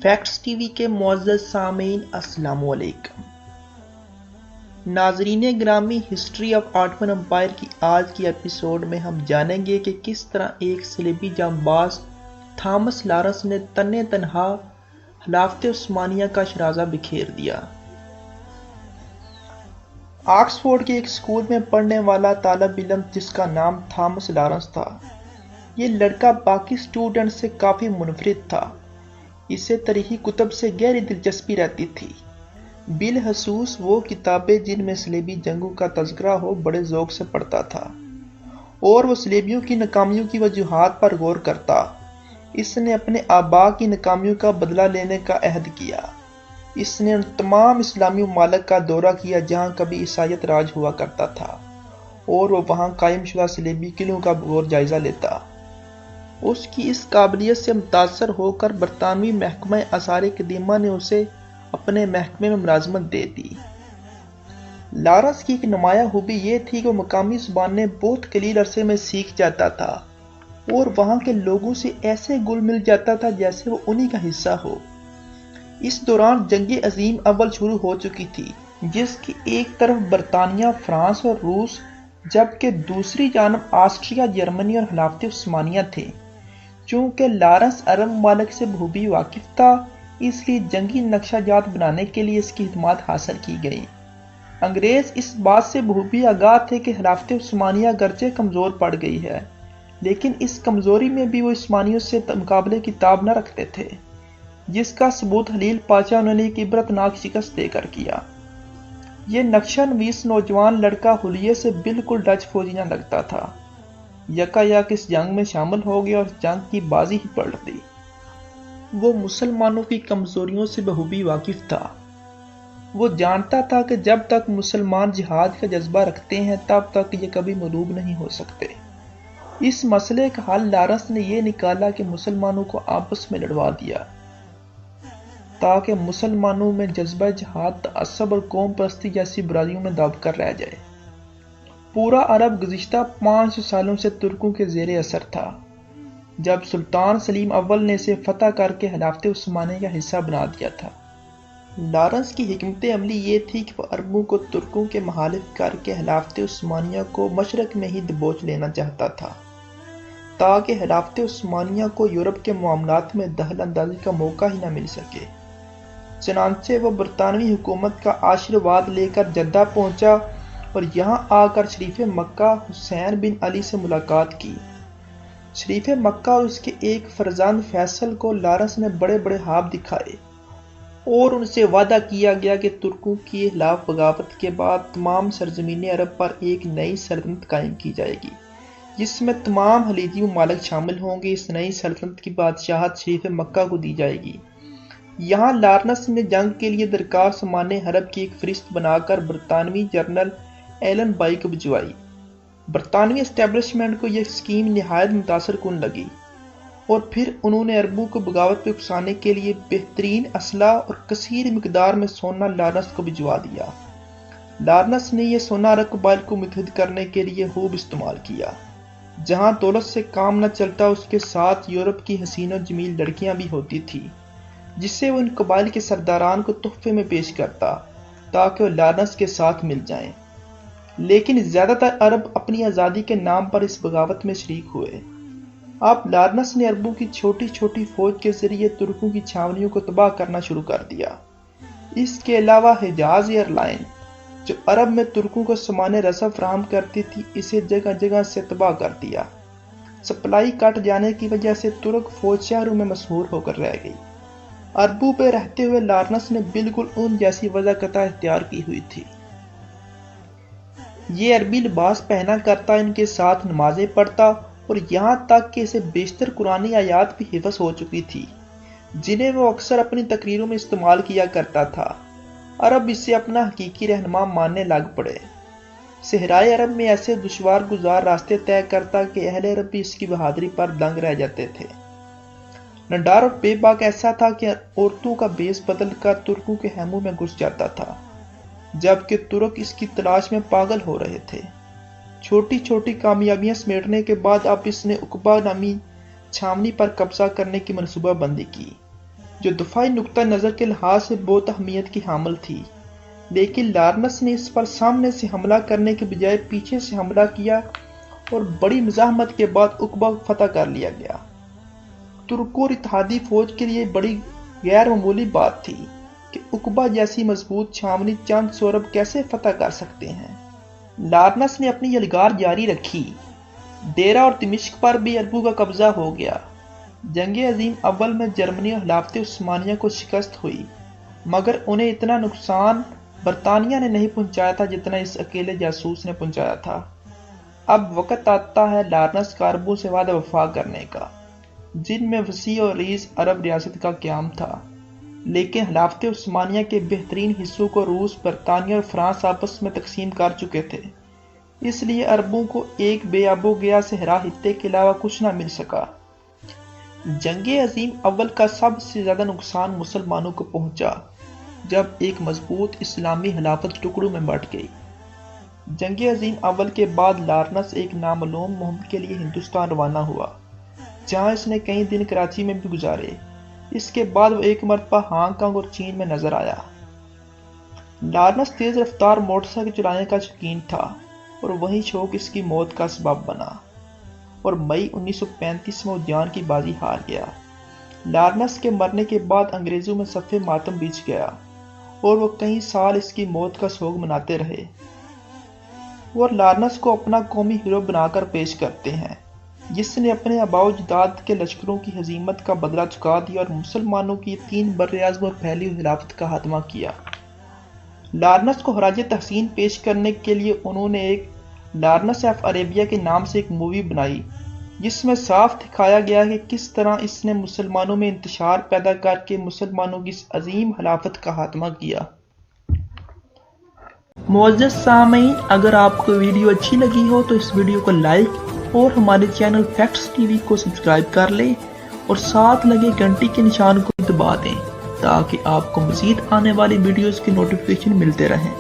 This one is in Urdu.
فیکٹس ٹی وی کے معزز سامعین السلام علیکم۔ ناظرین گرامی، ہسٹری آف آٹمن امپائر کی آج کی ایپیسوڈ میں ہم جانیں گے کہ کس طرح ایک صلیبی جانباز تھامس لارنس نے تنہا تنہا خلافت عثمانیہ کا شرازہ بکھیر دیا۔ آکسفورڈ کے ایک اسکول میں پڑھنے والا طالب علم جس کا نام تھامس لارنس تھا، یہ لڑکا باقی اسٹوڈنٹ سے کافی منفرد تھا۔ اسے تاریخی کتب سے گہری دلچسپی رہتی تھی، بالخصوص وہ کتابیں جن میں صلیبی جنگوں کا تذکرہ ہو بڑے ذوق سے پڑھتا تھا، اور وہ صلیبیوں کی ناکامیوں کی وجوہات پر غور کرتا۔ اس نے اپنے آباء کی ناکامیوں کا بدلہ لینے کا عہد کیا۔ اس نے ان تمام اسلامی ممالک کا دورہ کیا جہاں کبھی عیسائیت راج ہوا کرتا تھا، اور وہ وہاں قائم شدہ صلیبی قلعوں کا بغور جائزہ لیتا۔ اس کی اس قابلیت سے متاثر ہو کر برطانوی محکمہ آثار قدیمہ نے اسے اپنے محکمے میں ملازمت دے دی۔ لارنس کی ایک نمایاں خوبی یہ تھی کہ وہ مقامی زبانیں بہت قلیل عرصے میں سیکھ جاتا تھا، اور وہاں کے لوگوں سے ایسے گل مل جاتا تھا جیسے وہ انہی کا حصہ ہو۔ اس دوران جنگ عظیم اول شروع ہو چکی تھی، جس کی ایک طرف برطانیہ، فرانس اور روس، جبکہ دوسری جانب آسٹریا، جرمنی اور خلافت عثمانیہ تھے۔ چونکہ لارنس عرب ممالک سے بخوبی واقف تھا، اس لیے جنگی نقشہ جات بنانے کے لیے اس کی خدمات حاصل کی گئیں۔ انگریز اس بات سے بخوبی آگاہ تھے کہ خلافت عثمانیہ گرچہ کمزور پڑ گئی ہے، لیکن اس کمزوری میں بھی وہ عثمانیوں سے مقابلے کی تاب نہ رکھتے تھے، جس کا ثبوت خلیل پاشا نے ایک عبرتناک شکست دے کر کیا۔ یہ نقشہ نویس نوجوان لڑکا حلیے سے بالکل ڈچ فوجی نہ لگتا تھا، یکایک اس جنگ میں شامل ہو گیا اور جنگ کی بازی ہی پلٹ دی۔ وہ مسلمانوں کی کمزوریوں سے بخوبی واقف تھا۔ وہ جانتا تھا کہ جب تک مسلمان جہاد کا جذبہ رکھتے ہیں تب تک یہ کبھی مغلوب نہیں ہو سکتے۔ اس مسئلے کا حل لارنس نے یہ نکالا کہ مسلمانوں کو آپس میں لڑوا دیا، تاکہ مسلمانوں میں جذبہ جہاد، تعصب اور قوم پرستی جیسی برائیوں میں دب کر رہ جائے۔ پورا عرب گزشتہ 500 سالوں سے ترکوں کے زیر اثر تھا، جب سلطان سلیم اول نے اسے فتح کر کے خلافت عثمانیہ کا حصہ بنا دیا تھا۔ لارنس کی حکمت عملی یہ تھی کہ وہ عربوں کو ترکوں کے مخالف کر کے خلافت عثمانیہ کو مشرق میں ہی دبوچ لینا چاہتا تھا، تاکہ خلافت عثمانیہ کو یورپ کے معاملات میں دخل اندازی کا موقع ہی نہ مل سکے۔ چنانچہ وہ برطانوی حکومت کا آشیرواد لے کر جدہ پہنچا اور یہاں آ کر شریف مکہ حسین بن علی سے ملاقات کی۔ شریف مکہ اور اس کے ایک فرزند فیصل کو لارنس نے بڑے بڑے خواب دکھائے، اور ان سے وعدہ کیا گیا کہ ترکوں کی خلاف بغاوت کے بعد تمام سرزمین عرب پر ایک نئی سلطنت قائم کی جائے گی، جس میں تمام خلیجی ممالک شامل ہوں گے۔ اس نئی سلطنت کی بادشاہت شریف مکہ کو دی جائے گی۔ یہاں لارنس نے جنگ کے لیے درکار سامان حرب کی ایک فہرست بنا کر برطانوی جنرل ایلن بائی کو بھجوائی۔ برطانوی اسٹیبلشمنٹ کو یہ اسکیم نہایت متاثر کن لگی، اور پھر انہوں نے عربوں کو بغاوت پہ اکسانے کے لیے بہترین اسلحہ اور کثیر مقدار میں سونا لارنس کو بھجوا دیا۔ لارنس نے یہ سونا عرب قبائل کو متحد کرنے کے لیے خوب استعمال کیا۔ جہاں دولت سے کام نہ چلتا، اس کے ساتھ یورپ کی حسین و جمیل لڑکیاں بھی ہوتی تھیں، جسے وہ ان قبائل کے سرداران کو تحفے میں پیش کرتا تاکہ وہ لارنس کے ساتھ مل جائیں۔ لیکن زیادہ تر عرب اپنی آزادی کے نام پر اس بغاوت میں شریک ہوئے۔ اب لارنس نے عربوں کی چھوٹی چھوٹی فوج کے ذریعے ترکوں کی چھاونیوں کو تباہ کرنا شروع کر دیا۔ اس کے علاوہ حجاز ایئر لائن، جو عرب میں ترکوں کو سامان رسد فراہم کرتی تھی، اسے جگہ جگہ سے تباہ کر دیا۔ سپلائی کٹ جانے کی وجہ سے ترک فوج شہروں میں مسحور ہو کر رہ گئی۔ عربوں پہ رہتے ہوئے لارنس نے بالکل ان جیسی وضع قطع اختیار کی ہوئی تھی۔ یہ عربی لباس پہنا کرتا، ان کے ساتھ نمازیں پڑھتا، اور یہاں تک کہ اسے بیشتر قرآنی آیات بھی حفظ ہو چکی تھی، جنہیں وہ اکثر اپنی تقریروں میں استعمال کیا کرتا تھا۔ عرب اسے اپنا حقیقی رہنما ماننے لگ پڑے۔ صحرائے عرب میں ایسے دشوار گزار راستے طے کرتا کہ اہل عرب بھی اس کی بہادری پر دنگ رہ جاتے تھے۔ نڈار اور بے باک ایسا تھا کہ عورتوں کا بیس بدل کر ترکوں کے خیموں میں گھس جاتا تھا، جبکہ ترک اس کی تلاش میں پاگل ہو رہے تھے۔ چھوٹی چھوٹی کامیابیاں سمیٹنے کے بعد اب اس نے عقبہ نامی چھاونی پر قبضہ کرنے کی منصوبہ بندی کی۔ جو دفاعی نقطہ نظر کے لحاظ سے بہت اہمیت کی حامل تھی، لیکن لارنس نے اس پر سامنے سے حملہ کرنے کے بجائے پیچھے سے حملہ کیا اور بڑی مزاحمت کے بعد عقبہ فتح کر لیا گیا۔ ترکوں اور اتحادی فوج کے لیے بڑی غیر معمولی بات تھی کہ عقبہ جیسی مضبوط چھاونی چند سو ارب کیسے فتح کر سکتے ہیں۔ لارنس نے اپنی یلغار جاری رکھی، ڈیرہ اور دمشق پر بھی عربوں کا قبضہ ہو گیا۔ جنگ عظیم اول میں جرمنی اور خلافت عثمانیہ کو شکست ہوئی، مگر انہیں اتنا نقصان برطانیہ نے نہیں پہنچایا تھا جتنا اس اکیلے جاسوس نے پہنچایا تھا۔ اب وقت آتا ہے لارنس کا عربوں سے وعدہ وفا کرنے کا، جن میں وسیع اور عریض عرب ریاست کا قیام تھا، لیکن خلافت عثمانیہ کے بہترین حصوں کو روس، برطانیہ اور فرانس آپس میں تقسیم کر چکے تھے، اس لیے عربوں کو ایک بے آب و گیا صحرا خطے کے علاوہ کچھ نہ مل سکا۔ جنگ عظیم اول کا سب سے زیادہ نقصان مسلمانوں کو پہنچا جب ایک مضبوط اسلامی خلافت ٹکڑوں میں بٹ گئی۔ جنگ عظیم اول کے بعد لارنس ایک نامعلوم مہم کے لیے ہندوستان روانہ ہوا، جہاں اس نے کئی دن کراچی میں بھی گزارے۔ اس کے بعد وہ ایک مرتبہ ہانگ کانگ اور چین میں نظر آیا۔ لارنس تیز رفتار موٹر سائیکل چلانے کا شوقین تھا اور وہی شوق اس کی موت کا سبب بنا، اور مئی 1935 میں وہ جان کی بازی ہار گیا۔ لارنس کے مرنے کے بعد انگریزوں میں صف ماتم بچھ گیا اور وہ کئی سال اس کی موت کا سوگ مناتے رہے۔ وہ لارنس کو اپنا قومی ہیرو بنا کر پیش کرتے ہیں، جس نے اپنے آباء و اجداد کے لشکروں کی ہزیمت کا بدلہ چکا دیا اور مسلمانوں کی 3 براعظموں پر پھیلی ہوئی خلافت کا خاتمہ کیا۔ لارنس کو خراج تحسین پیش کرنے کے لیے انہوں نے ایک لارنس آف عربیہ کے نام سے ایک مووی بنائی، جس میں صاف دکھایا گیا کہ کس طرح اس نے مسلمانوں میں انتشار پیدا کر کے مسلمانوں کی اس عظیم خلافت کا خاتمہ کیا۔ معزز سامعین، اگر آپ کو ویڈیو اچھی لگی ہو تو اس ویڈیو کو لائک اور ہمارے چینل فیکٹس ٹی وی کو سبسکرائب کر لیں اور ساتھ لگے گھنٹی کے نشان کو دبا دیں تاکہ آپ کو مزید آنے والی ویڈیوز کی نوٹیفیکیشن ملتے رہیں۔